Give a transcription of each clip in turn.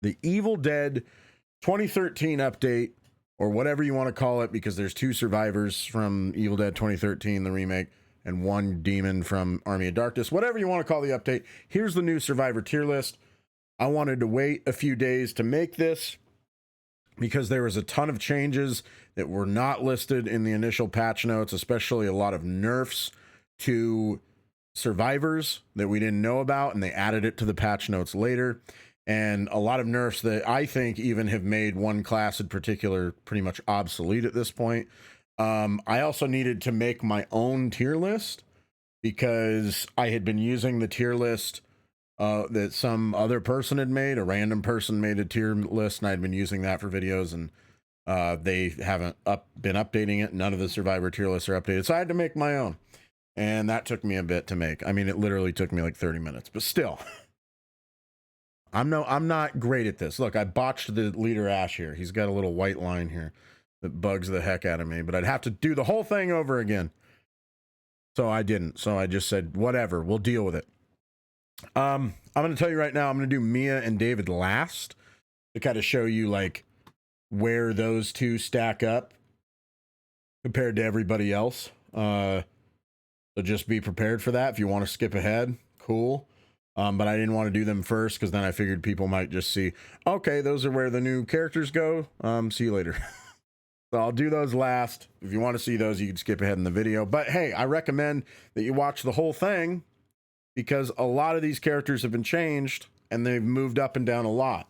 the Evil Dead 2013 update, or whatever you want to call it, because there's 2 survivors from Evil Dead 2013, the remake, and 1 demon from Army of Darkness. Whatever you want to call the update, here's the new survivor tier list. I wanted to wait a few days to make this because there was a ton of changes that were not listed in the initial patch notes, especially a lot of nerfs to survivors that we didn't know about, and they added it to the patch notes later. And a lot of nerfs that I think even have made one class in particular pretty much obsolete at this point. I also needed to make my own tier list because I had been using the tier list that some other person had made. A random person made a tier list, and I'd been using that for videos, and they haven't been updating it. None of the survivor tier lists are updated, so I had to make my own, and that took me a bit to make. I mean, it literally took me like 30 minutes, but still. I'm not great at this. Look, I botched the leader Ash here. He's got a little white line here that bugs the heck out of me, but I'd have to do the whole thing over again. So I didn't. So I just said, whatever, we'll deal with it. I'm going to tell you right now, I'm going to do Mia and David last to kind of show you like where those 2 stack up compared to everybody else. So just be prepared for that. If you want to skip ahead, cool. But I didn't want to do them first because then I figured people might just see, okay, those are where the new characters go. See you later. So I'll do those last. If you want to see those, you can skip ahead in the video. But hey, I recommend that you watch the whole thing because a lot of these characters have been changed and they've moved up and down a lot.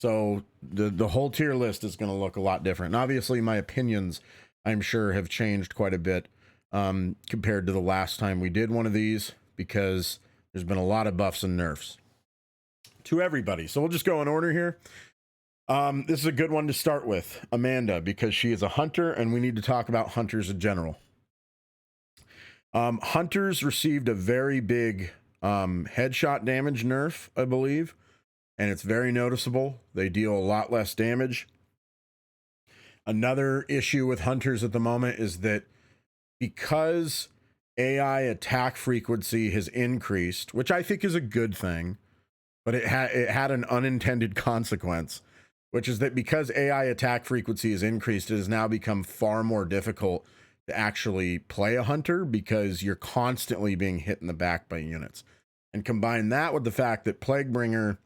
So the whole tier list is going to look a lot different. And obviously my opinions, I'm sure, have changed quite a bit compared to the last time we did one of these, because there's been a lot of buffs and nerfs to everybody. So we'll just go in order here. This is a good one to start with, Amanda, because she is a hunter, and we need to talk about hunters in general. Hunters received a very big headshot damage nerf, I believe, and it's very noticeable. They deal a lot less damage. Another issue with hunters at the moment is that because AI attack frequency has increased, which I think is a good thing, but it had an unintended consequence, which is that because AI attack frequency has increased, it has now become far more difficult to actually play a hunter because you're constantly being hit in the back by units. And combine that with the fact that Plaguebringer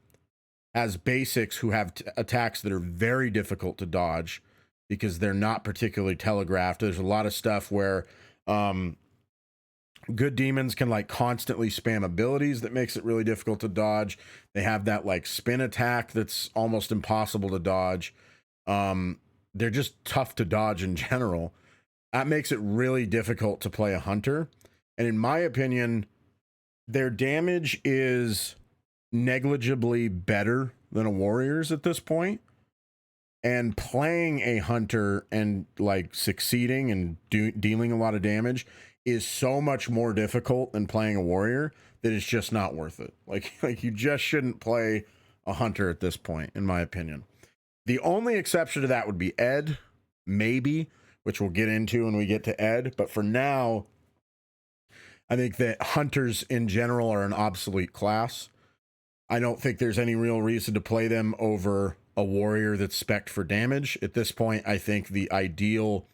has basics who have attacks that are very difficult to dodge because they're not particularly telegraphed. There's a lot of stuff where good demons can like constantly spam abilities that makes it really difficult to dodge. They have that like spin attack that's almost impossible to dodge. They're just tough to dodge in general. That makes it really difficult to play a hunter. And in my opinion, their damage is negligibly better than a warrior's at this point. And playing a hunter and like succeeding and dealing a lot of damage is so much more difficult than playing a warrior that it's just not worth it. Like you just shouldn't play a hunter at this point, in my opinion. The only exception to that would be Ed, maybe, which we'll get into when we get to Ed. But for now, I think that hunters in general are an obsolete class. I don't think there's any real reason to play them over a warrior that's spec'd for damage. At this point, I think the ideal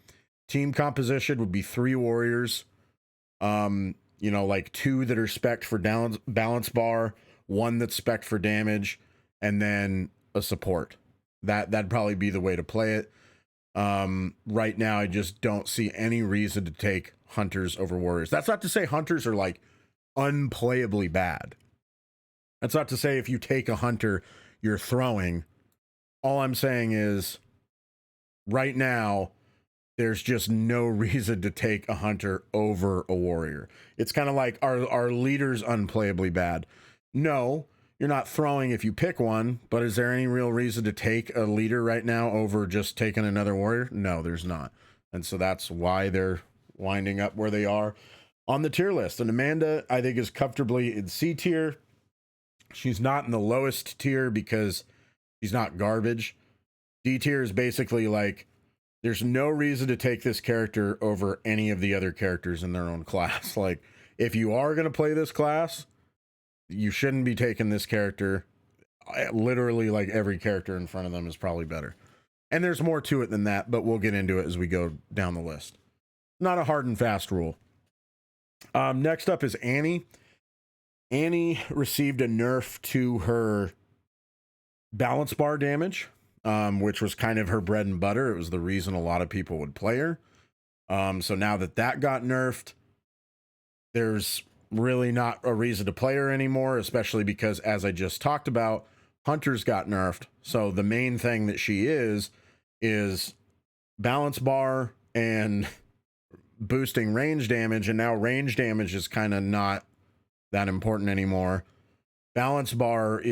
team composition would be 3 warriors, you know, like 2 that are spec'd for balance bar, 1 that's spec'd for damage, and then a support. That'd probably be the way to play it. Right now, I just don't see any reason to take hunters over warriors. That's not to say hunters are like unplayably bad. That's not to say if you take a hunter, you're throwing. All I'm saying is right now, there's just no reason to take a hunter over a warrior. It's kind of like, are leaders unplayably bad? No, you're not throwing if you pick one, but is there any real reason to take a leader right now over just taking another warrior? No, there's not. And so that's why they're winding up where they are on the tier list. And Amanda, I think, is comfortably in C tier. She's not in the lowest tier because she's not garbage. D tier is basically like, there's no reason to take this character over any of the other characters in their own class. Like, if you are going to play this class, you shouldn't be taking this character. literally like every character in front of them is probably better. And there's more to it than that, but we'll get into it as we go down the list. Not a hard and fast rule. Next up is Annie. Annie received a nerf to her balance bar damage, which was kind of her bread and butter. It was the reason a lot of people would play her. So now that got nerfed, there's really not a reason to play her anymore, especially because, as I just talked about, Hunters got nerfed. So the main thing that she is balance bar and boosting range damage, and now range damage is kind of not that important anymore. Balance bar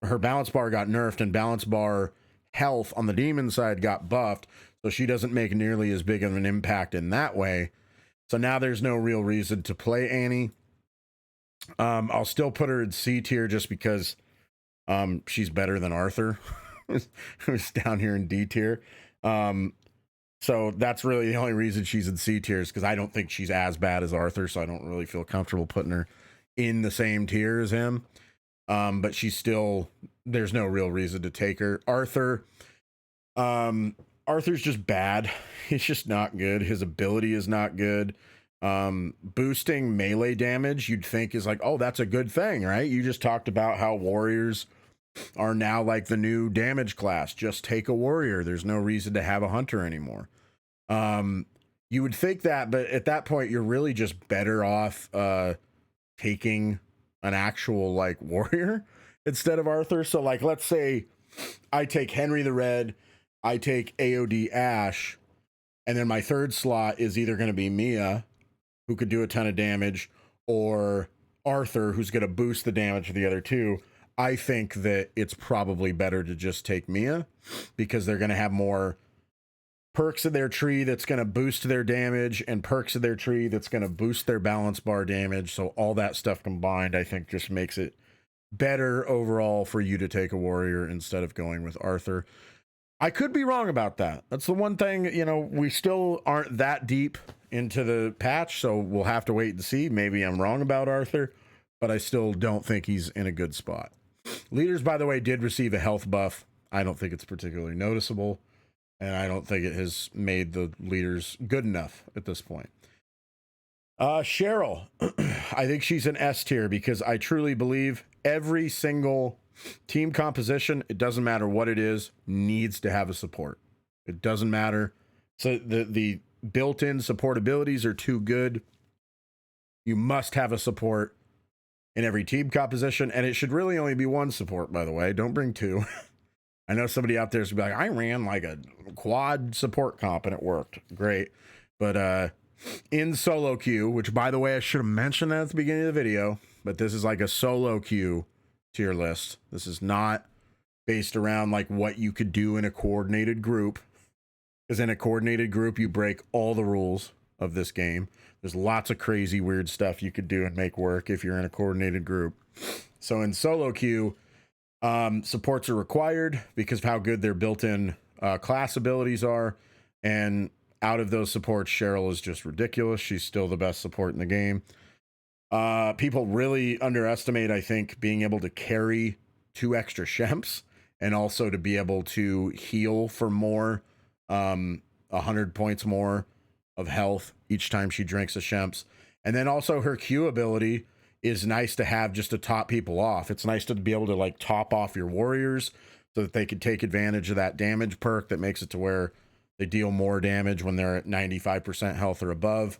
her balance bar got nerfed, and balance bar health on the demon side got buffed, so she doesn't make nearly as big of an impact in that way. So now there's no real reason to play Annie. I'll still put her in C tier just because she's better than Arthur, who's down here in D tier. So that's really the only reason she's in C tier, is because I don't think she's as bad as Arthur, so I don't really feel comfortable putting her in the same tier as him. But she's still, there's no real reason to take her. Arthur's just bad. He's just not good. His ability is not good. Boosting melee damage, you'd think is like, oh, that's a good thing, right? You just talked about how warriors are now like the new damage class. Just take a warrior. There's no reason to have a hunter anymore. You would think that, but at that point, you're really just better off taking an actual like warrior instead of Arthur. So like, let's say I take Henry the Red, I take AOD Ash, and then my third slot is either going to be Mia, who could do a ton of damage, or Arthur, who's going to boost the damage of the other two. I think that it's probably better to just take Mia, because they're going to have more perks in their tree that's going to boost their damage, and perks in their tree that's going to boost their balance bar damage. So all that stuff combined, I think, just makes it better overall for you to take a warrior instead of going with Arthur. I could be wrong about that. That's the one thing, we still aren't that deep into the patch, so we'll have to wait and see. Maybe I'm wrong about Arthur, but I still don't think he's in a good spot. Leaders, by the way, did receive a health buff. I don't think it's particularly noticeable, and I don't think it has made the leaders good enough at this point. Cheryl, I think she's an S tier, because I truly believe every single team composition, it doesn't matter what it is, needs to have a support. It doesn't matter. So the built-in support abilities are too good. You must have a support in every team composition, and it should really only be one support, by the way. Don't bring two. I know somebody out there is gonna be like, I ran like a quad support comp and it worked great. But in solo queue, which by the way, I should have mentioned that at the beginning of the video, but this is like a solo queue tier list. This is not based around like what you could do in a coordinated group, because in a coordinated group, you break all the rules of this game. There's lots of crazy, weird stuff you could do and make work if you're in a coordinated group. So in solo queue, supports are required because of how good their built-in class abilities are. And out of those supports, Cheryl is just ridiculous. She's still the best support in the game. People really underestimate, I think, being able to carry 2 extra shemps, and also to be able to heal for more, 100 points more of health each time she drinks a shemps. And then also her Q ability is nice to have just to top people off. It's nice to be able to like top off your warriors so that they can take advantage of that damage perk that makes it to where they deal more damage when they're at 95% health or above.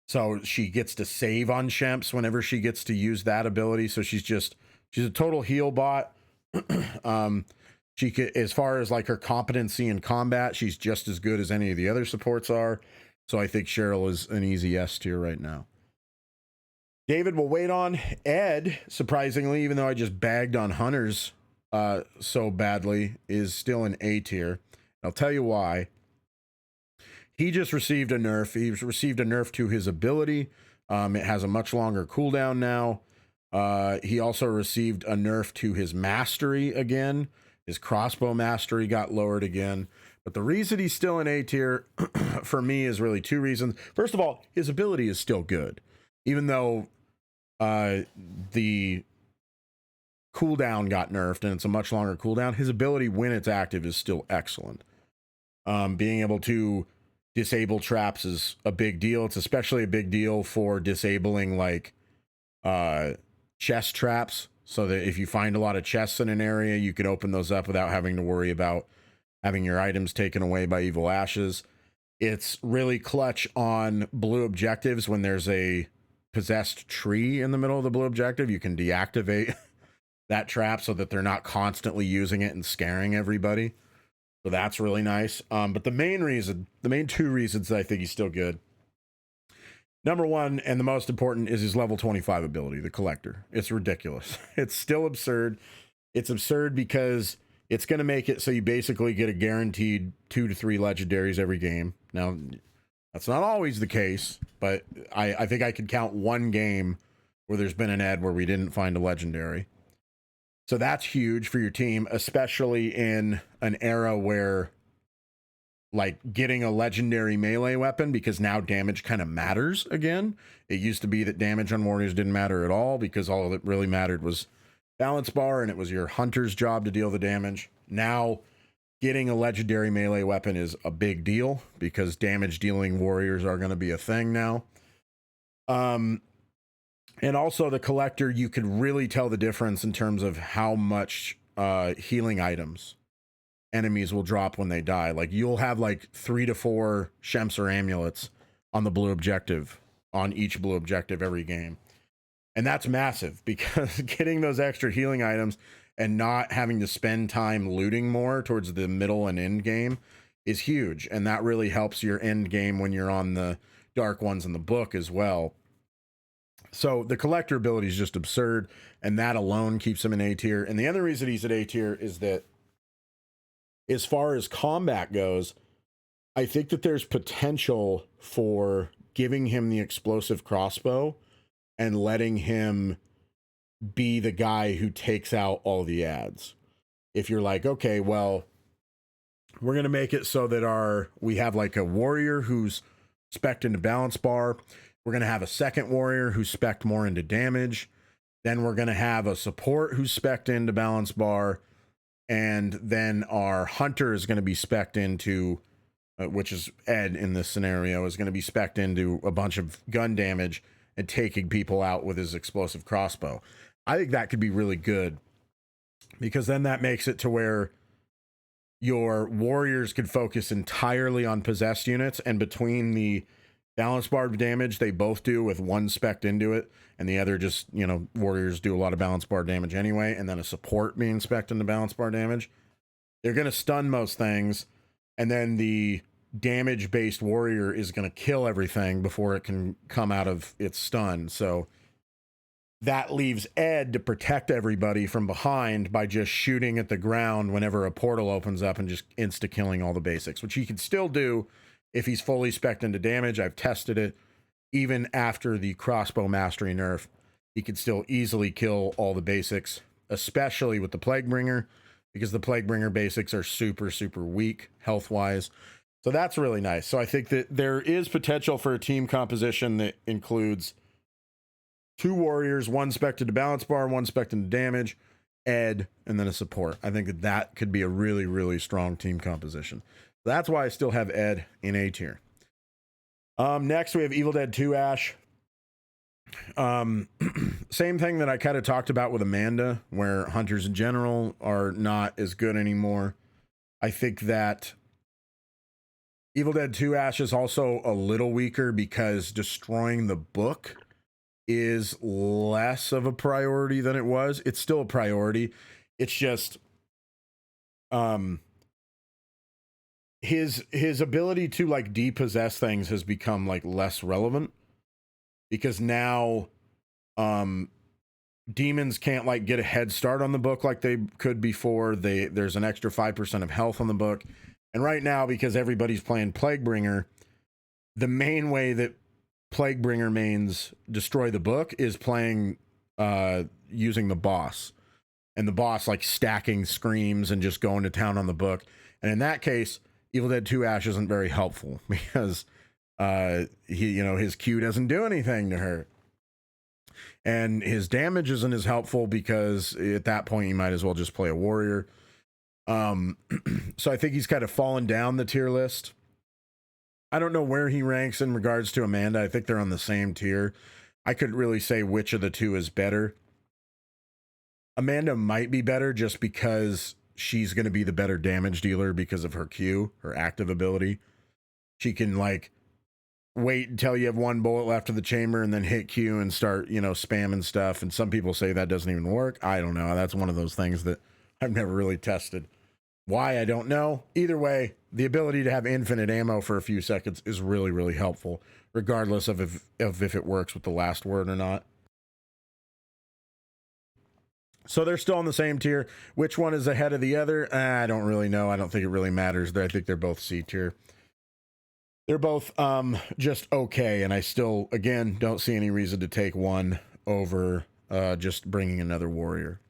So she gets to save on shemps whenever she gets to use that ability. So she's a total heal bot. She could, as far as like her competency in combat, she's just as good as any of the other supports are. So I think Cheryl is an easy S tier right now. David will wait on. Ed, surprisingly, even though I just bagged on Hunters so badly, is still an A tier. I'll tell you why. He just received a nerf. He received a nerf to his ability. It has a much longer cooldown now. He also received a nerf to his mastery again. His crossbow mastery got lowered again. But the reason he's still in A tier for me is really 2 reasons. First of all, his ability is still good. Even though the cooldown got nerfed and it's a much longer cooldown, his ability when it's active is still excellent. Being able to disable traps is a big deal. It's especially a big deal for disabling like chest traps, so that if you find a lot of chests in an area, you can open those up without having to worry about having your items taken away by evil ashes. It's really clutch on blue objectives. When there's a possessed tree in the middle of the blue objective, you can deactivate that trap so that they're not constantly using it and scaring everybody. So that's really nice. But the main two reasons that I think he's still good. Number one, and the most important, is his level 25 ability, the Collector. It's ridiculous. It's still absurd. It's absurd because it's going to make it so you basically get a guaranteed 2 to 3 legendaries every game. Now, that's not always the case, but I think I could count one game where there's been an ed where we didn't find a legendary. So that's huge for your team, especially in an era where, like, getting a legendary melee weapon, because now damage kind of matters again. It used to be that damage on warriors didn't matter at all because all that really mattered was balance bar, and it was your hunter's job to deal the damage. Now, getting a legendary melee weapon is a big deal because damage dealing warriors are going to be a thing now. And also the Collector, you could really tell the difference in terms of how much healing items enemies will drop when they die. Like, you'll have like 3 to 4 Shemps or amulets on the blue objective, on each blue objective every game. And that's massive, because getting those extra healing items and not having to spend time looting more towards the middle and end game is huge. And that really helps your end game when you're on the dark ones in the book as well. So the Collector ability is just absurd, and that alone keeps him in A tier. And the other reason he's at A tier is that, as far as combat goes, I think that there's potential for giving him the explosive crossbow and letting him be the guy who takes out all the ads. If you're like, okay, well, we're going to make it so that we have like a warrior who's spec'd into balance bar. We're going to have a second warrior who's spec'd more into damage. Then we're going to have a support who's spec'd into balance bar. And then our hunter is going to be spec'd into, which is Ed in this scenario, is going to be spec'd into a bunch of gun damage and taking people out with his explosive crossbow. I think that could be really good, because then that makes it to where your warriors could focus entirely on possessed units, and between the balance bar damage they both do with one spec'd into it, and the other just, warriors do a lot of balance bar damage anyway, and then a support being spec'd into balance bar damage, they're going to stun most things, and then the damage-based warrior is going to kill everything before it can come out of its stun. So that leaves Ed to protect everybody from behind by just shooting at the ground whenever a portal opens up and just insta-killing all the basics, which he can still do if he's fully spec'd into damage. I've tested it. Even after the crossbow mastery nerf, he could still easily kill all the basics, especially with the Plaguebringer, because the Plaguebringer basics are super, super weak health-wise. So that's really nice. So I think that there is potential for a team composition that includes 2 warriors, 1 spec'd into balance bar, 1 spec'd into damage, Ed, and then a support. I think that could be a really, really strong team composition. That's why I still have Ed in A tier. Next, we have Evil Dead 2 Ash. Same thing that I kind of talked about with Amanda, where hunters in general are not as good anymore. I think that Evil Dead 2 Ash is also a little weaker because destroying the book is less of a priority than it was. It's still a priority. It's just his ability to like depossess things has become like less relevant, because now demons can't like get a head start on the book like they could before. There's an extra 5% of health on the book, and right now, because everybody's playing Plaguebringer, the main way that Plaguebringer mains destroy the book is playing using the boss, and the boss like stacking screams and just going to town on the book. And in that case, Evil Dead 2 Ash isn't very helpful, because his Q doesn't do anything to her. And his damage isn't as helpful because at that point you might as well just play a warrior. So I think he's kind of fallen down the tier list. I don't know where he ranks in regards to Amanda. I think they're on the same tier. I couldn't really say which of the two is better. Amanda might be better just because she's going to be the better damage dealer because of her Q, her active ability. She can like wait until you have one bullet left of the chamber and then hit Q and start, spamming stuff. And some people say that doesn't even work. I don't know. That's one of those things that I've never really tested. Why, I don't know. Either way, the ability to have infinite ammo for a few seconds is really, really helpful, regardless of if it works with the last word or not. So they're still on the same tier. Which one is ahead of the other? I don't really know. I don't think it really matters. I think they're both C tier. They're both just okay, and I still, again, don't see any reason to take one over just bringing another warrior.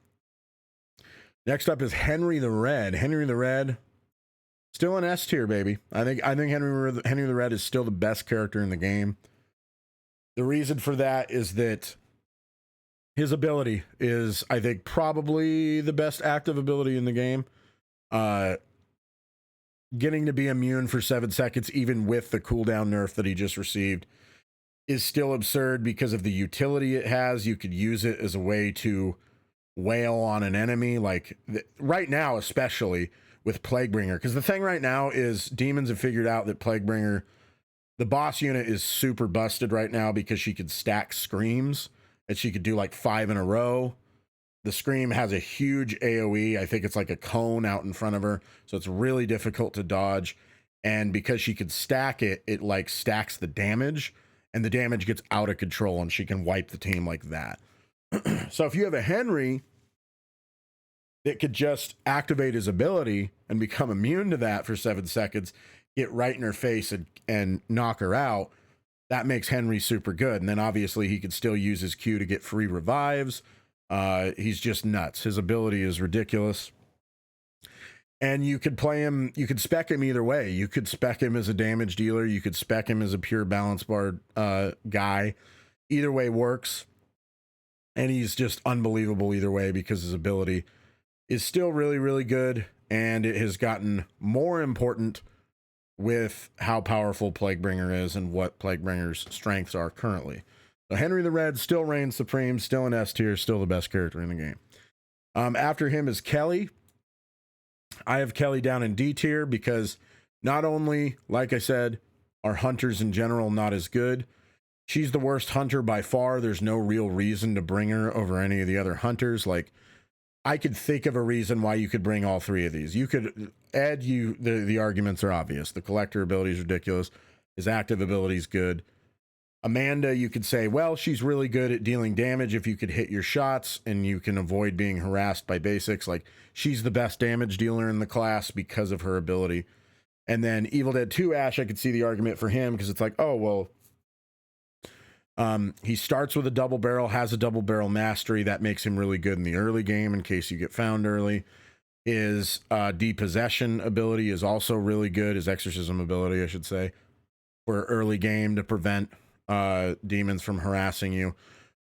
Next up is Henry the Red. Henry the Red, still an S tier, baby. I think Henry the Red is still the best character in the game. The reason for that is that his ability is, I think, probably the best active ability in the game. Getting to be immune for 7 seconds, even with the cooldown nerf that he just received, is still absurd because of the utility it has. You could use it as a way to wail on an enemy, like right now, especially with Plaguebringer. Because the thing right now is demons have figured out that Plaguebringer, the boss unit, is super busted right now because she could stack screams and she could do like 5 in a row. The scream has a huge AoE. I think it's like a cone out in front of her. So it's really difficult to dodge. And because she could stack it, it like stacks the damage and the damage gets out of control and she can wipe the team like that. So if you have a Henry that could just activate his ability and become immune to that for 7 seconds, get right in her face and knock her out, that makes Henry super good. And then obviously he could still use his Q to get free revives. He's just nuts. His ability is ridiculous. And you could play him, you could spec him either way. You could spec him as a damage dealer. You could spec him as a pure balance bar guy. Either way works. And he's just unbelievable either way because his ability is still really, really good. And it has gotten more important with how powerful Plaguebringer is and what Plaguebringer's strengths are currently. So Henry the Red still reigns supreme, still an S tier, still the best character in the game. After him is Kelly. I have Kelly down in D tier because not only, like I said, are hunters in general not as good, she's the worst hunter by far. There's no real reason to bring her over any of the other hunters. Like, I could think of a reason why you could bring all 3 of these. You could, Ed, the arguments are obvious. The collector ability is ridiculous. His active ability is good. Amanda, you could say, well, she's really good at dealing damage if you could hit your shots and you can avoid being harassed by basics. Like, she's the best damage dealer in the class because of her ability. And then Evil Dead 2 Ash, I could see the argument for him because it's like, oh, well, he starts with a double barrel, has a double barrel mastery. That makes him really good in the early game in case you get found early. His depossession ability is also really good. His exorcism ability, I should say, for early game to prevent demons from harassing you.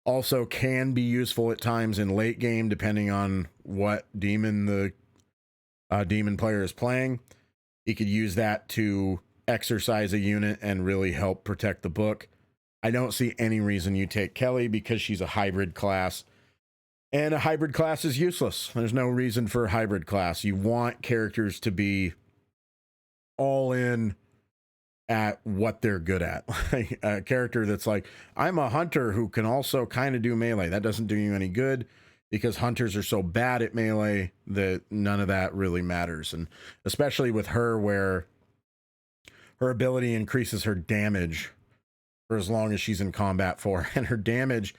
Also can be useful at times in late game depending on what demon the demon player is playing. He could use that to exercise a unit and really help protect the book. I don't see any reason you take Kelly because she's a hybrid class. And a hybrid class is useless. There's no reason for a hybrid class. You want characters to be all in at what they're good at. A character that's like, I'm a hunter who can also kind of do melee. That doesn't do you any good because hunters are so bad at melee that none of that really matters. And especially with her, where her ability increases her damage for as long as she's in combat for, and her damage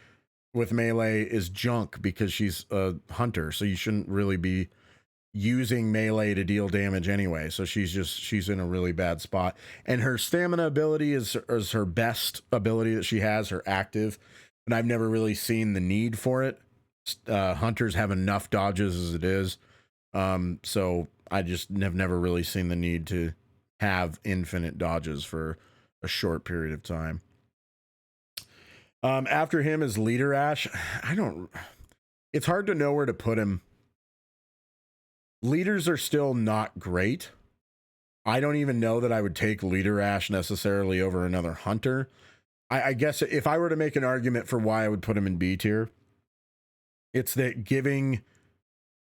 with melee is junk because she's a hunter. So you shouldn't really be using melee to deal damage anyway. So she's in a really bad spot. And her stamina ability is her best ability that she has, her active. And I've never really seen the need for it. Hunters have enough dodges as it is. So I just have never really seen the need to have infinite dodges for a short period of time. After him is Leader Ash. It's hard to know where to put him. Leaders are still not great. I don't even know that I would take Leader Ash necessarily over another Hunter. I guess if I were to make an argument for why I would put him in B tier, it's that giving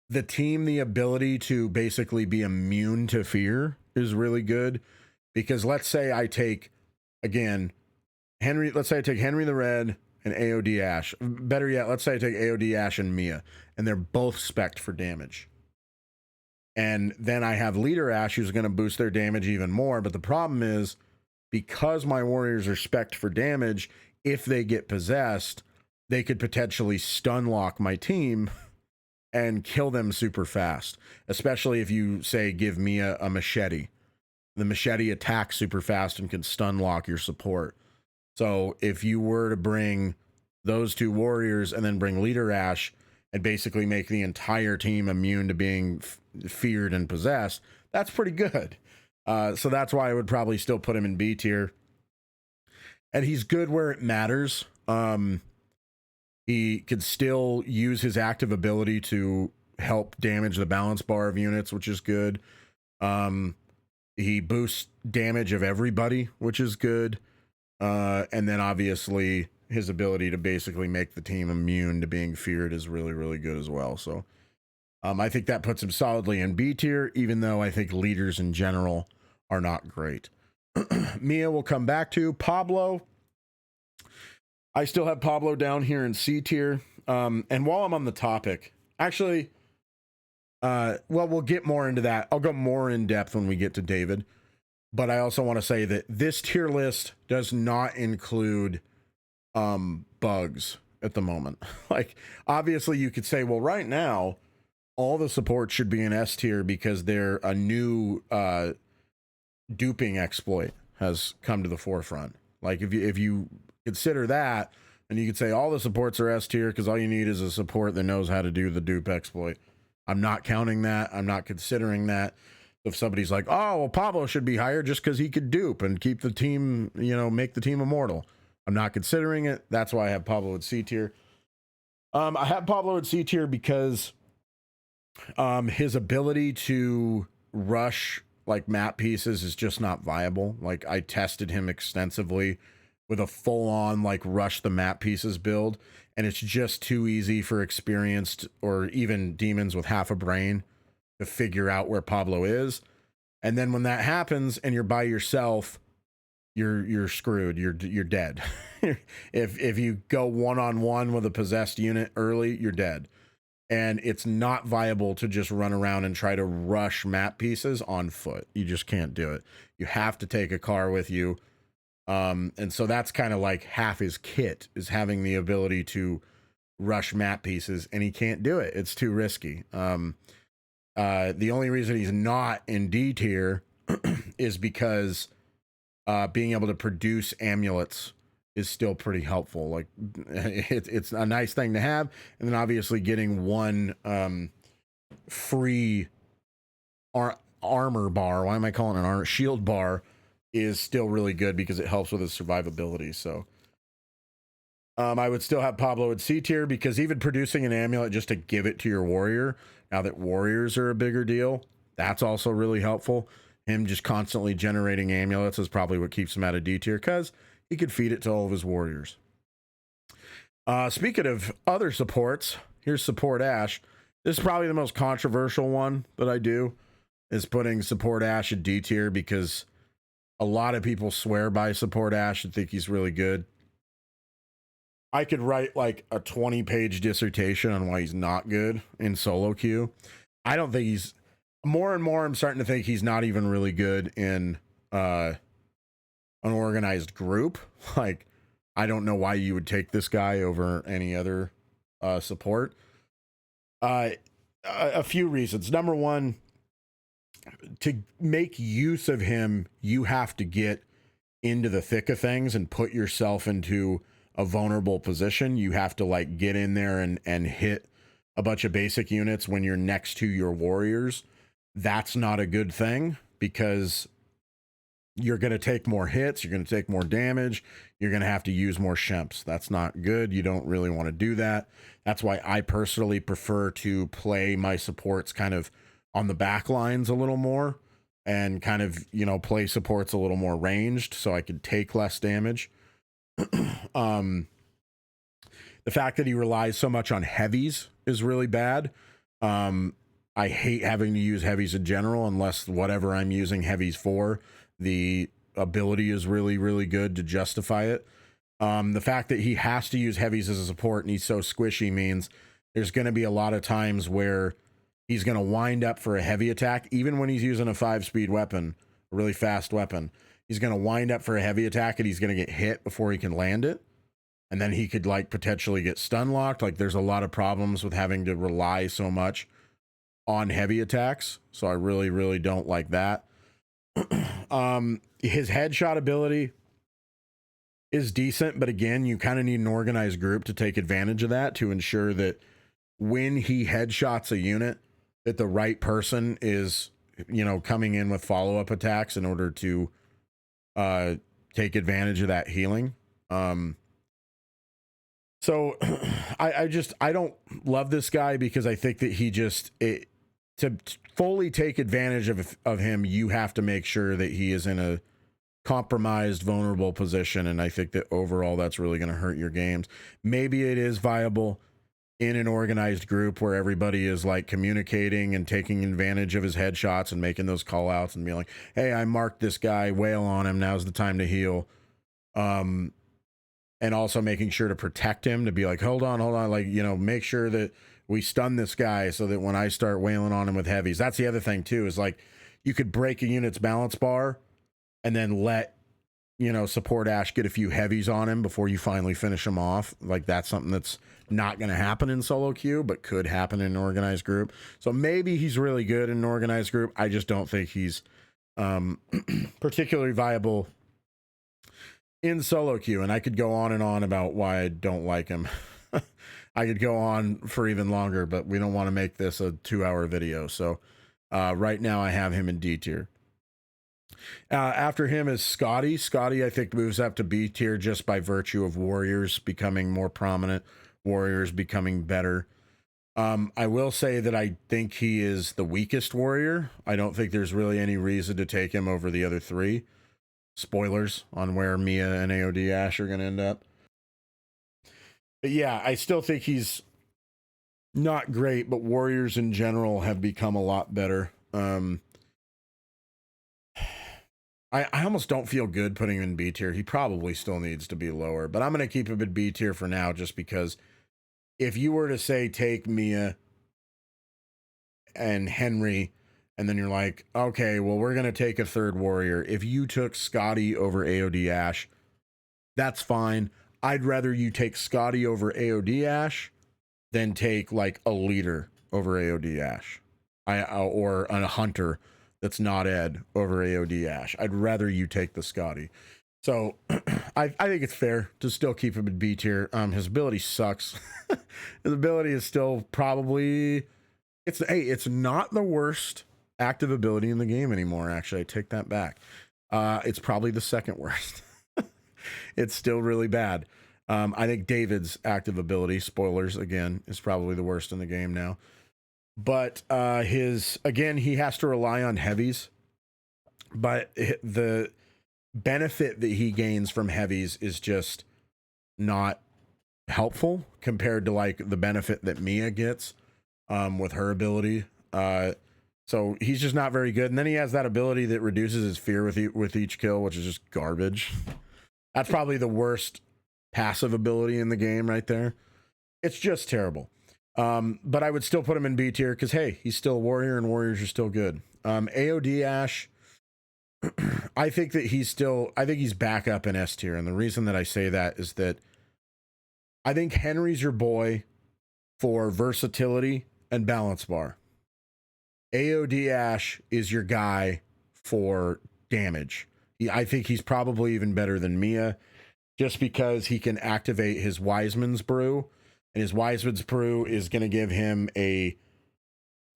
the team the ability to basically be immune to fear is really good. Because let's say I take, again, let's say I take Henry the Red and AOD Ash. Better yet, let's say I take AOD Ash and Mia, and they're both spec'd for damage. And then I have Leader Ash, who's going to boost their damage even more. But the problem is, because my warriors are spec'd for damage, if they get possessed, they could potentially stun lock my team and kill them super fast. Especially if you, say, give Mia a machete. The machete attacks super fast and can stun lock your support. So if you were to bring those two warriors and then bring Leader Ash and basically make the entire team immune to being feared and possessed, that's pretty good. So that's why I would probably still put him in B tier. And he's good where it matters. He could still use his active ability to help damage the balance bar of units, which is good. He boosts damage of everybody, which is good. And then obviously his ability to basically make the team immune to being feared is really, really good as well. So I think that puts him solidly in B tier, even though I think leaders in general are not great. Mia will come back to. Pablo, I still have Pablo down here in C tier. And while I'm on the topic, actually, well, we'll get more into that. I'll go more in depth when we get to David. But I also want to say that this tier list does not include bugs at the moment. Like, obviously, you could say, well, right now, all the support should be in S tier because they're a new duping exploit has come to the forefront. Like, if you consider that, and you could say all the supports are S tier because all you need is a support that knows how to do the dupe exploit. I'm not counting that. I'm not considering that. If somebody's like, oh, well, Pablo should be higher just because he could dupe and keep the team, make the team immortal. I'm not considering it. That's why I have Pablo at C tier. I have Pablo at C tier because his ability to rush like map pieces is just not viable. Like, I tested him extensively with a full-on like rush the map pieces build, and it's just too easy for experienced or even demons with half a brain to figure out where Pablo is. And then when that happens and you're by yourself, you're screwed. You're dead. if you go one-on-one with a possessed unit early, you're dead. And it's not viable to just run around and try to rush map pieces on foot. You just can't do it. You have to take a car with you. And so that's kind of like half his kit, is having the ability to rush map pieces, and he can't do it. It's too risky. The only reason he's not in D tier is because being able to produce amulets is still pretty helpful. Like, it's a nice thing to have. And then obviously getting one free armor bar, why am I calling it an armor? Shield bar is still really good because it helps with his survivability. So I would still have Pablo at C tier because even producing an amulet just to give it to your warrior, now that warriors are a bigger deal, that's also really helpful. Him just constantly generating amulets is probably what keeps him out of D tier because he could feed it to all of his warriors. Speaking of other supports, here's support Ash. This is probably the most controversial one that I do, is putting support Ash at D tier because a lot of people swear by support Ash and think he's really good. I could write like a 20-page dissertation on why he's not good in solo queue. I don't think he's... More and more, I'm starting to think he's not even really good in an organized group. Like, I don't know why you would take this guy over any other support. A few reasons. Number one, to make use of him, you have to get into the thick of things and put yourself into a vulnerable position. You have to like get in there and hit a bunch of basic units when you're next to your warriors. That's not a good thing because you're going to take more hits, you're going to take more damage, you're going to have to use more shemps. That's not good. You don't really want to do that. That's why I personally prefer to play my supports kind of on the back lines a little more and kind of, you know, play supports a little more ranged so I could take less damage. The fact that he relies so much on heavies is really bad. I hate having to use heavies in general unless whatever I'm using heavies for, the ability is really, really good to justify it. The fact that he has to use heavies as a support and he's so squishy means there's going to be a lot of times where he's going to wind up for a heavy attack, even when he's using a 5-speed weapon, a really fast weapon. He's going to wind up for a heavy attack and he's going to get hit before he can land it. And then he could like potentially get stun locked. Like there's a lot of problems with having to rely so much on heavy attacks. So I really, really don't like that. His headshot ability is decent, but again, you kind of need an organized group to take advantage of that to ensure that when he headshots a unit, that the right person is, you know, coming in with follow-up attacks in order to take advantage of that healing. So I don't love this guy because I think that he just, to fully take advantage of him, you have to make sure that he is in a compromised, vulnerable position. And I think that overall that's really going to hurt your games. Maybe it is viable in an organized group where everybody is like communicating and taking advantage of his headshots and making those call outs and being like, hey, I marked this guy, wail on him, now's the time to heal. And also making sure to protect him, to be like, hold on, like, you know, make sure that we stun this guy so that when I start wailing on him with heavies. That's the other thing too, is like you could break a unit's balance bar and then let, you know, support Ash get a few heavies on him before you finally finish him off. Like that's something that's not going to happen in solo queue, but could happen in an organized group. So maybe he's really good in an organized group. I just don't think he's particularly viable in solo queue. And I could go on and on about why I don't like him. I could go on for even longer, but we don't want to make this a 2-hour video. So right now I have him in D tier. After him is Scotty. Scotty, I think, moves up to B tier just by virtue of warriors becoming more prominent, warriors becoming better. I will say that I think he is the weakest warrior. I don't think there's really any reason to take him over the other three. Spoilers on where Mia and AOD Ash are going to end up. But yeah, I still think he's not great, but warriors in general have become a lot better. I almost don't feel good putting him in B tier. He probably still needs to be lower, but I'm going to keep him in B tier for now just because if you were to say take Mia and Henry, and then you're like, okay, well, we're going to take a third warrior. If you took Scotty over AOD Ash, that's fine. I'd rather you take Scotty over AOD Ash than take like a leader over AOD Ash. Or a hunter that's not Ed over AOD Ash. I'd rather you take the Scotty. So I think it's fair to still keep him in B tier. His ability sucks. His ability is still probably, it's not the worst active ability in the game anymore. Actually, I take that back. It's probably the second worst. It's still really bad. I think David's active ability, spoilers again, is probably the worst in the game now. But he has to rely on heavies. But the benefit that he gains from heavies is just not helpful compared to like the benefit that Mia gets with her ability. So he's just not very good. And then he has that ability that reduces his fear with each kill, which is just garbage. That's probably the worst passive ability in the game right there. It's just terrible. But I would still put him in B tier because, hey, he's still a warrior and warriors are still good. AOD Ash, I think he's back up in S tier. And the reason that I say that is that I think Henry's your boy for versatility and balance bar. AOD Ash is your guy for damage. I think he's probably even better than Mia just because he can activate his Wiseman's Brew, and his Wiseman's Brew is going to give him a,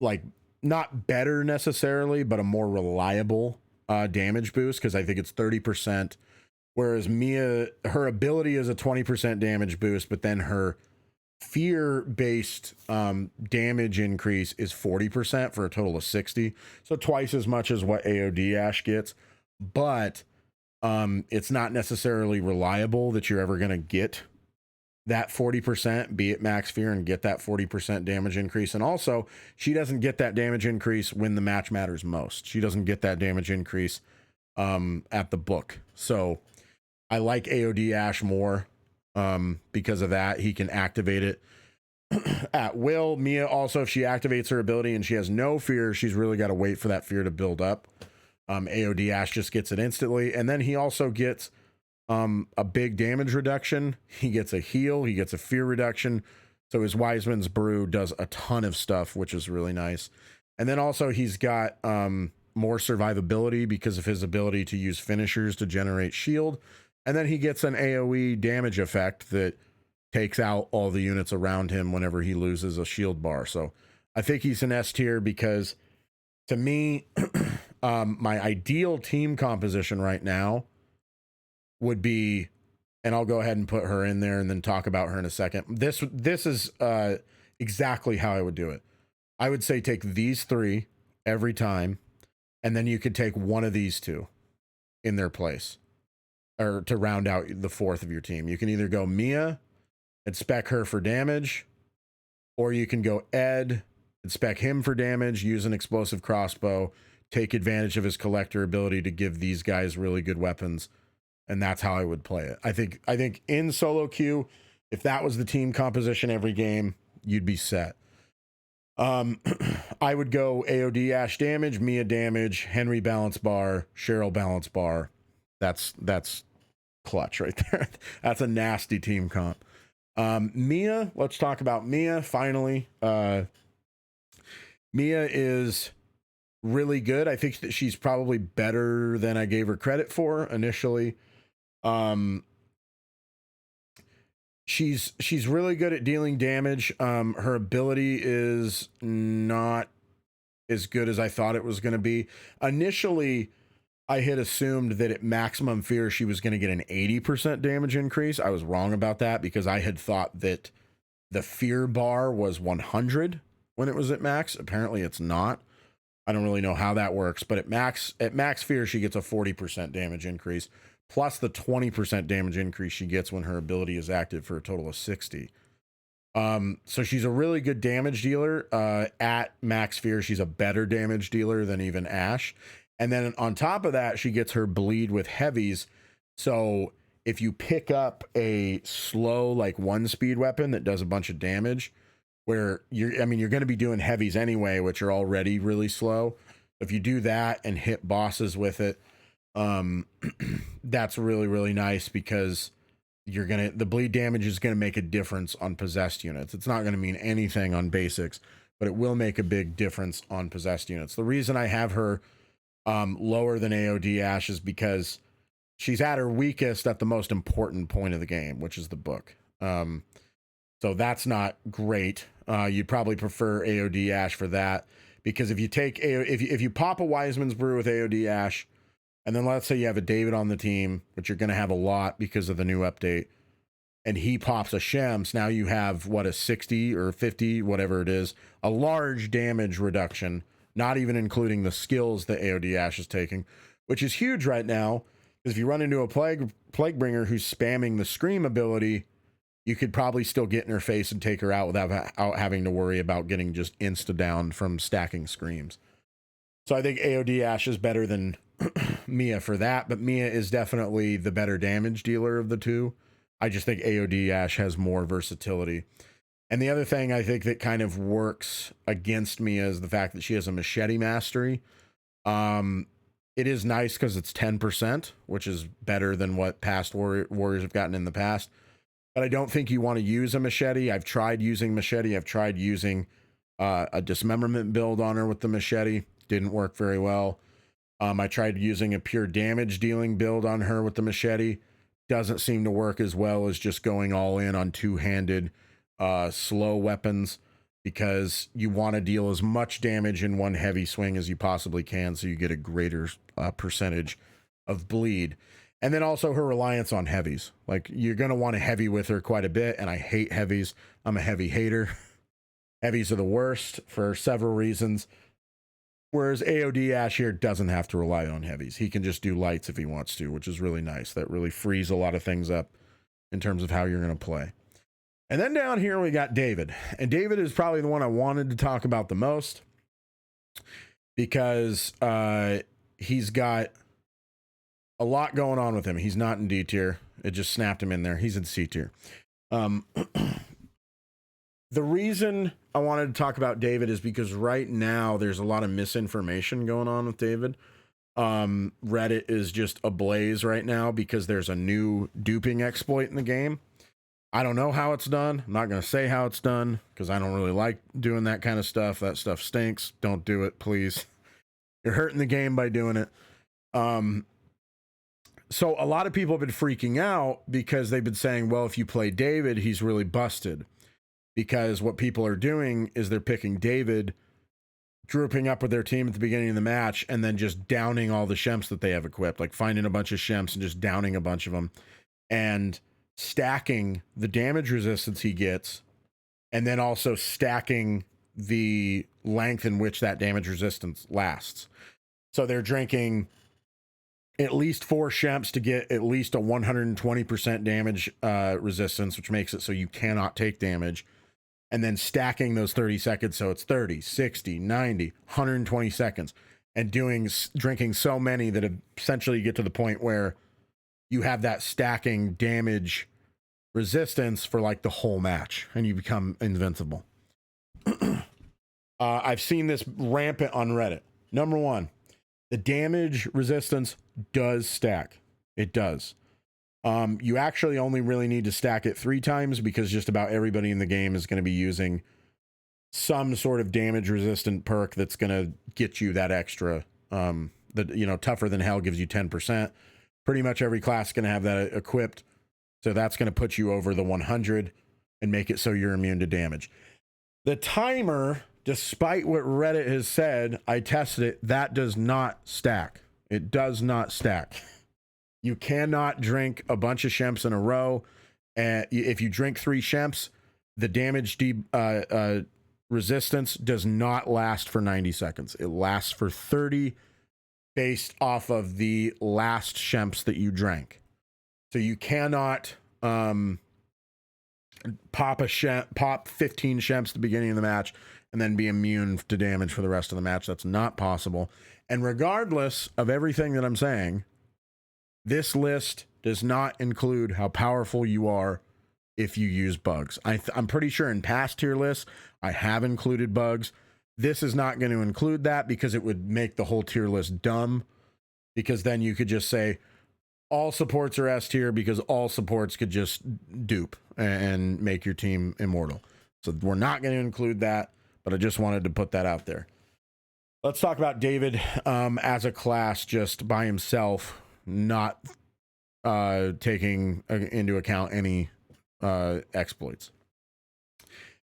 like, not better necessarily, but a more reliable damage boost, because I think it's 30%. Whereas Mia, her ability is a 20% damage boost, but then her fear-based damage increase is 40% for a total of 60. So twice as much as what AOD Ash gets. But it's not necessarily reliable that you're ever going to get that 40%, be it max fear, and get that 40% damage increase. And also, she doesn't get that damage increase when the match matters most. She doesn't get that damage increase at the book. So I like AOD Ash more because of that. He can activate it at will. Mia also, if she activates her ability and she has no fear, she's really got to wait for that fear to build up. AOD Ash just gets it instantly. And then he also gets a big damage reduction. He gets a heal. He gets a fear reduction. So his Wiseman's Brew does a ton of stuff, which is really nice. And then also he's got more survivability because of his ability to use finishers to generate shield. And then he gets an AoE damage effect that takes out all the units around him whenever he loses a shield bar. So I think he's an S tier because, to me, my ideal team composition right now would be, and I'll go ahead and put her in there and then talk about her in a second. This is exactly how I would do it. I would say take these three every time, and then you could take one of these two in their place, or to round out the fourth of your team. You can either go Mia and spec her for damage, or you can go Ed and spec him for damage, use an explosive crossbow, take advantage of his collector ability to give these guys really good weapons. And that's how I would play it. I think in solo queue, if that was the team composition every game, you'd be set. I would go AOD Ash damage, Mia damage, Henry balance bar, Cheryl balance bar. That's clutch right there. That's a nasty team comp. Mia, let's talk about Mia finally. Mia is really good. I think that she's probably better than I gave her credit for initially. She's really good at dealing damage. Her ability is not as good as I thought it was going to be. Initially, I had assumed that at maximum fear, she was going to get an 80% damage increase. I was wrong about that because I had thought that the fear bar was 100 when it was at max. Apparently it's not. I don't really know how that works, but at max fear, she gets a 40% damage increase, plus the 20% damage increase she gets when her ability is active, for a total of 60. So she's a really good damage dealer. At max fear, she's a better damage dealer than even Ash. And then on top of that, she gets her bleed with heavies. So if you pick up a slow, like 1-speed weapon that does a bunch of damage, where you're going to be doing heavies anyway, which are already really slow. If you do that and hit bosses with it, that's really, really nice because the bleed damage is going to make a difference on possessed units. It's not going to mean anything on basics, but it will make a big difference on possessed units. The reason I have her lower than AOD Ash is because she's at her weakest at the most important point of the game, which is the book. So that's not great. You'd probably prefer AOD Ash for that, because if you take if you pop a Wiseman's Brew with AOD Ash, and then let's say you have a David on the team, which you're going to have a lot because of the new update, and he pops a Shems, now you have a 60 or 50, whatever it is, a large damage reduction, not even including the skills that AOD Ash is taking, which is huge right now. Because if you run into a Plaguebringer who's spamming the Scream ability, you could probably still get in her face and take her out without having to worry about getting just insta-downed from stacking Screams. So I think AOD Ash is better than Mia for that, but Mia is definitely the better damage dealer of the two. I just think AOD Ash has more versatility. And the other thing I think that kind of works against Mia is the fact that she has a machete mastery. It is nice because it's 10%, which is better than what past warriors have gotten in the past. But I don't think you want to use a machete. I've tried using machete. I've tried using a dismemberment build on her with the machete. Didn't work very well. I tried using a pure damage dealing build on her with the machete. Doesn't seem to work as well as just going all in on two-handed slow weapons. because you want to deal as much damage in one heavy swing as you possibly can so you get a greater percentage of bleed. And then also her reliance on heavies. Like, you're going to want to heavy with her quite a bit, and I hate heavies. I'm a heavy hater. Heavies are the worst for several reasons. Whereas AOD Ash here doesn't have to rely on heavies. He can just do lights if he wants to, which is really nice. That really frees a lot of things up in terms of how you're going to play. And then down here we got David. And David is probably the one I wanted to talk about the most, because he's got a lot going on with him. He's not in D tier. It just snapped him in there. He's in C tier. The reason I wanted to talk about David is because right now there's a lot of misinformation going on with David. Reddit is just ablaze right now because there's a new duping exploit in the game. I don't know how it's done. I'm not going to say how it's done because I don't really like doing that kind of stuff. That stuff stinks. Don't do it, please. You're hurting the game by doing it. So a lot of people have been freaking out because they've been saying, well, if you play David, he's really busted. Because what people are doing is they're picking David, grouping up with their team at the beginning of the match, and then just downing all the shemps that they have equipped, like finding a bunch of shemps and just downing a bunch of them, and stacking the damage resistance he gets, and then also stacking the length in which that damage resistance lasts. So they're drinking at least 4 shemps to get at least a 120% damage resistance, which makes it so you cannot take damage, and then stacking those 30 seconds so it's 30, 60, 90, 120 seconds, and drinking so many that essentially you get to the point where you have that stacking damage resistance for like the whole match, and you become invincible. I've seen this rampant on Reddit. Number one, the damage resistance does stack. It does. You actually only really need to stack it 3 times because just about everybody in the game is going to be using some sort of damage resistant perk that's going to get you that extra. Tougher than hell gives you 10%. Pretty much every class is going to have that equipped. So that's going to put you over the 100 and make it so you're immune to damage. The timer, despite what Reddit has said, I tested it, that does not stack. It does not stack. You cannot drink a bunch of shemps in a row. And if you drink 3 shemps, the damage resistance does not last for 90 seconds. It lasts for 30 based off of the last shemps that you drank. So you cannot pop 15 shemps at the beginning of the match and then be immune to damage for the rest of the match. That's not possible. And regardless of everything that I'm saying, this list does not include how powerful you are if you use bugs. I'm pretty sure in past tier lists, I have included bugs. This is not going to include that because it would make the whole tier list dumb, because then you could just say all supports are S tier because all supports could just dupe and make your team immortal. So we're not going to include that, but I just wanted to put that out there. Let's talk about David as a class just by himself, not taking into account any exploits.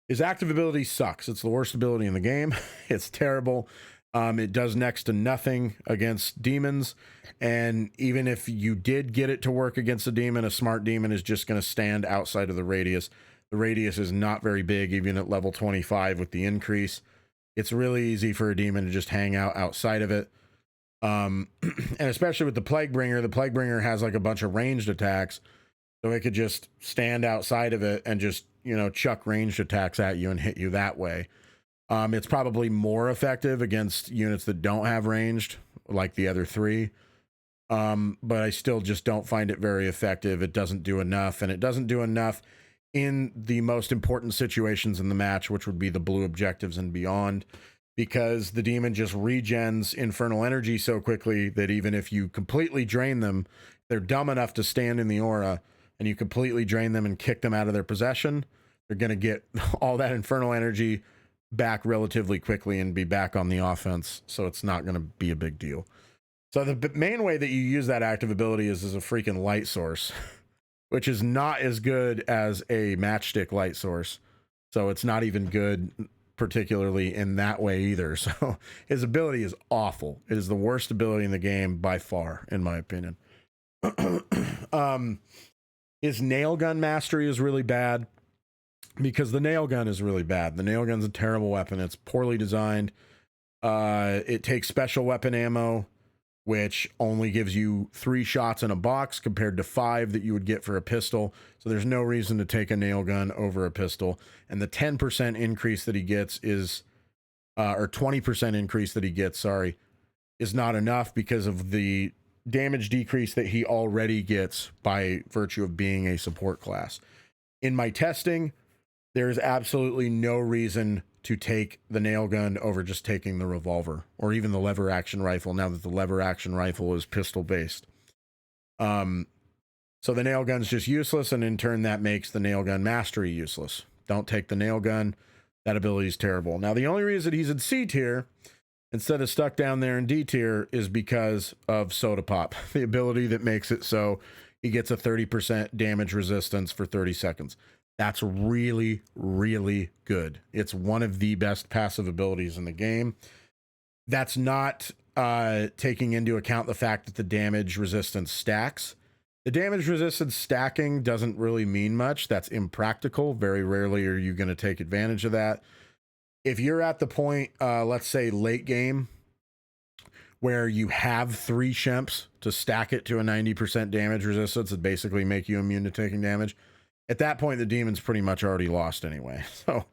His active ability sucks. It's the worst ability in the game. It's terrible. It does next to nothing against demons. And even if you did get it to work against a demon, a smart demon is just going to stand outside of the radius. The radius is not very big, even at level 25 with the increase. It's really easy for a demon to just hang out outside of it. And especially with the Plaguebringer has like a bunch of ranged attacks. So it could just stand outside of it and just, chuck ranged attacks at you and hit you that way. It's probably more effective against units that don't have ranged, like the other 3. But I still just don't find it very effective. It doesn't do enough, and it doesn't do enough in the most important situations in the match, which would be the blue objectives and beyond, because the demon just regens infernal energy so quickly that even if you completely drain them, they're dumb enough to stand in the aura, and you completely drain them and kick them out of their possession, they're going to get all that infernal energy back relatively quickly and be back on the offense. So it's not going to be a big deal. So the main way that you use that active ability is as a freaking light source, which is not as good as a matchstick light source. So it's not even good particularly in that way either. So his ability is awful. It is the worst ability in the game by far, in my opinion. His nail gun mastery is really bad because the nail gun is really bad. The nail gun's a terrible weapon. It's poorly designed. It takes special weapon ammo, which only gives you 3 shots in a box compared to 5 that you would get for a pistol. So there's no reason to take a nail gun over a pistol. And the 10% increase that he gets is, or 20% increase that he gets, sorry, is not enough because of the damage decrease that he already gets by virtue of being a support class. In my testing, there's absolutely no reason to take the nail gun over just taking the revolver or even the lever action rifle, now that the lever action rifle is pistol based. So the nail gun's just useless, and in turn that makes the nail gun mastery useless. Don't take the nail gun. That ability is terrible. Now the only reason he's in C tier instead of stuck down there in D tier is because of Soda Pop, the ability that makes it so he gets a 30% damage resistance for 30 seconds. That's really, really good. It's one of the best passive abilities in the game. That's not taking into account the fact that the damage resistance stacks. The damage resistance stacking doesn't really mean much. That's impractical. Very rarely are you going to take advantage of that. If you're at the point, let's say late game, where you have 3 shemps to stack it to a 90% damage resistance and basically make you immune to taking damage, at that point, the demon's pretty much already lost anyway. So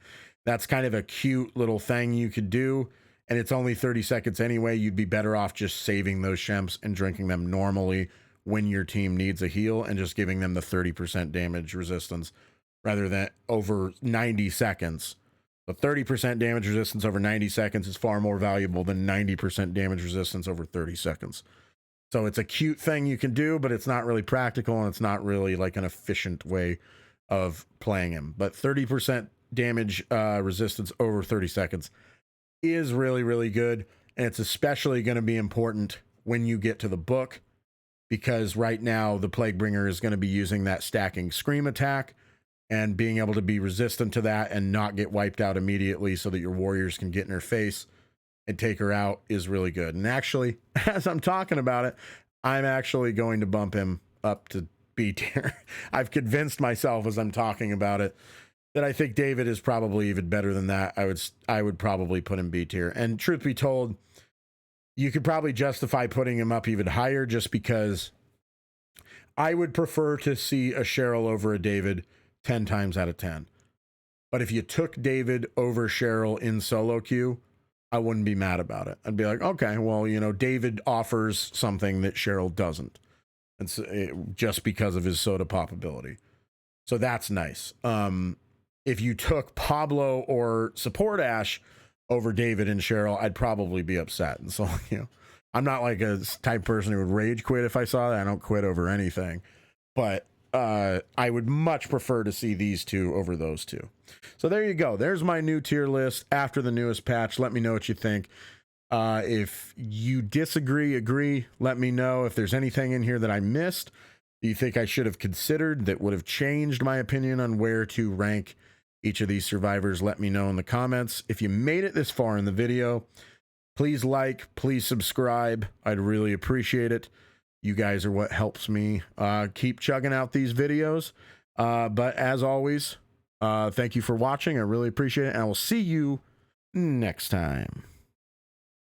that's kind of a cute little thing you could do. And it's only 30 seconds anyway. You'd be better off just saving those shemps and drinking them normally when your team needs a heal and just giving them the 30% damage resistance rather than over 90 seconds. The 30% damage resistance over 90 seconds is far more valuable than 90% damage resistance over 30 seconds. So it's a cute thing you can do, but it's not really practical, and it's not really like an efficient way of playing him. But 30% damage resistance over 30 seconds is really, really good. And it's especially going to be important when you get to the book, because right now the Plaguebringer is going to be using that stacking scream attack, and being able to be resistant to that and not get wiped out immediately so that your warriors can get in her face and take her out is really good. And actually, as I'm talking about it, I'm actually going to bump him up to B tier. I've convinced myself as I'm talking about it that I think David is probably even better than that. I would probably put him B tier. And truth be told, you could probably justify putting him up even higher, just because I would prefer to see a Cheryl over a David 10 times out of 10. But if you took David over Cheryl in solo queue, I wouldn't be mad about it. I'd be like, okay, well, you know, David offers something that Cheryl doesn't. It's just because of his Soda Pop ability. So that's nice. If you took Pablo or Support Ash over David and Cheryl, I'd probably be upset. And so, you know, I'm not like a type person who would rage quit if I saw that. I don't quit over anything. But I would much prefer to see these two over those two. So there you go. There's my new tier list after the newest patch. Let me know what you think. If you disagree, agree, let me know. If there's anything in here that I missed that you think I should have considered that would have changed my opinion on where to rank each of these survivors, let me know in the comments. If you made it this far in the video, please like, please subscribe. I'd really appreciate it. You guys are what helps me keep chugging out these videos. But as always, thank you for watching. I really appreciate it. And I will see you next time.